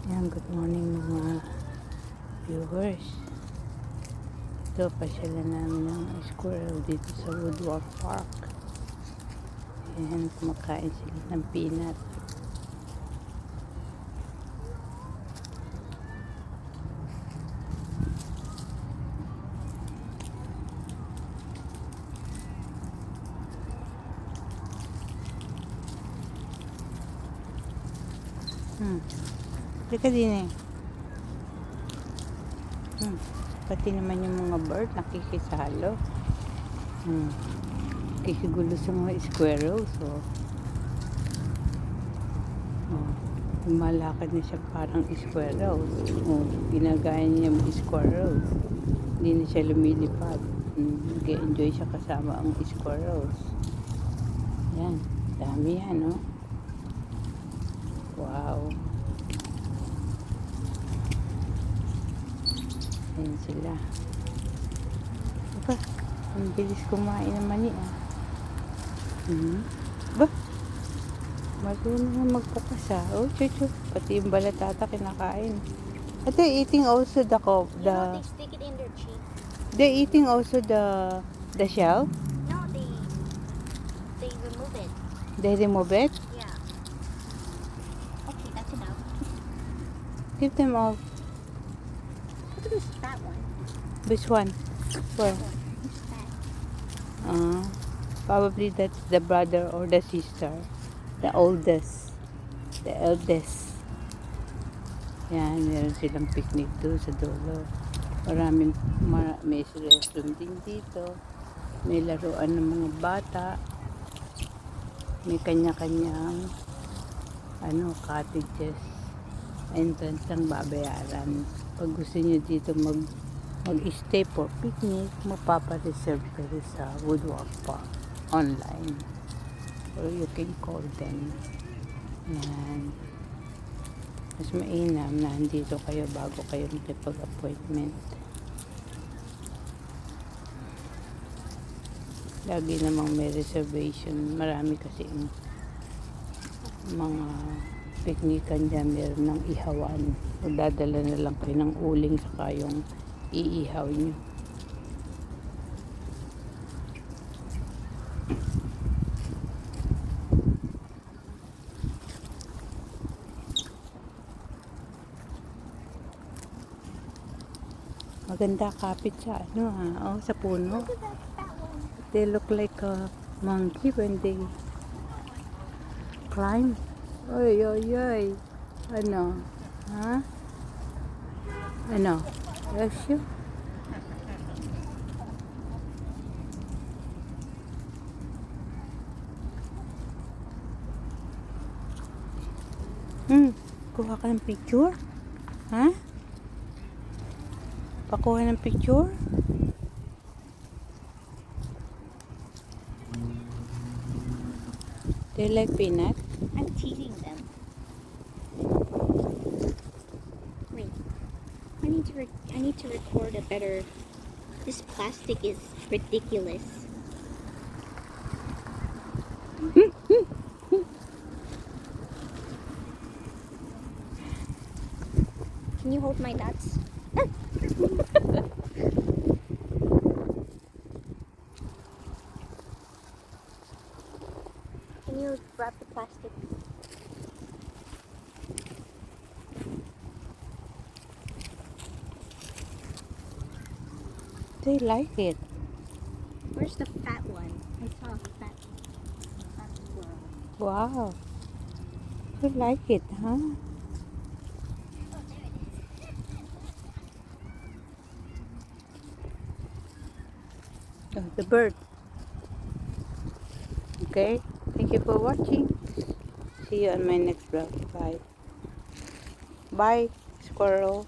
Yan, good morning mga viewers. Ito, pasyalan namin ng squirrel dito sa Woodwalk Park. Yan, kumakain sila ng peanut. Halika din eh. Pati naman yung mga bird nakikisalo. Kikigulo sa mga squirrels. Malakad na siya parang squirrels. Ginagaya niya yung squirrels. Hindi na siya lumilipad. Nag-enjoy siya kasama ang squirrels. Yan, dami yan, no? Wow. Ayan sila. Aba, ang bilis kumain ng mani, Ba, marunong na magpukas, Oh, chuchu. Pati yung balatata kinakain. At they're eating also the they stick it in their cheek. They're eating also the shell? No, they remove it. They remove it? Yeah. Okay, that's enough. Give them all. Look at this fat one. Which one? Where? Who's fat? Probably that's the brother or the sister. The oldest. The eldest. Yan, meron silang picnic doon sa dulo. May restroom din dito. May laruan ng mga bata. May kanya-kanyang cottages. Entrance lang babayaran. Pag gusto nyo dito mag-stay for picnic, mapapareserve kayo sa Woodwalk Park online. Or you can call them. Yan. Mas mainam na andito kayo bago kayo makipag-appointment. Lagi namang may reservation. Marami kasi mga piknikan dyan, meron ng ihawan. Magdadala na lang kayo ng uling saka yung iihaw nyo. Maganda kapit sa sa puno. Look at that fat one. They look like a monkey when they climb. Oy, oy, oy. Ano? Ha? Ano? Yes, you? Kuha ka ng picture? Ha? Pakuha ng picture? They like peanut? I'm teasing them. Wait, I need to record a better. This plastic is ridiculous. Can you hold my nuts? Can you wrap the plastic? They like it. Where's the fat one? I saw a fat squirrel. Wow. They like it, huh? Oh, the bird. Okay. Thank you for watching. See you on my next vlog. Bye. Bye, squirrel.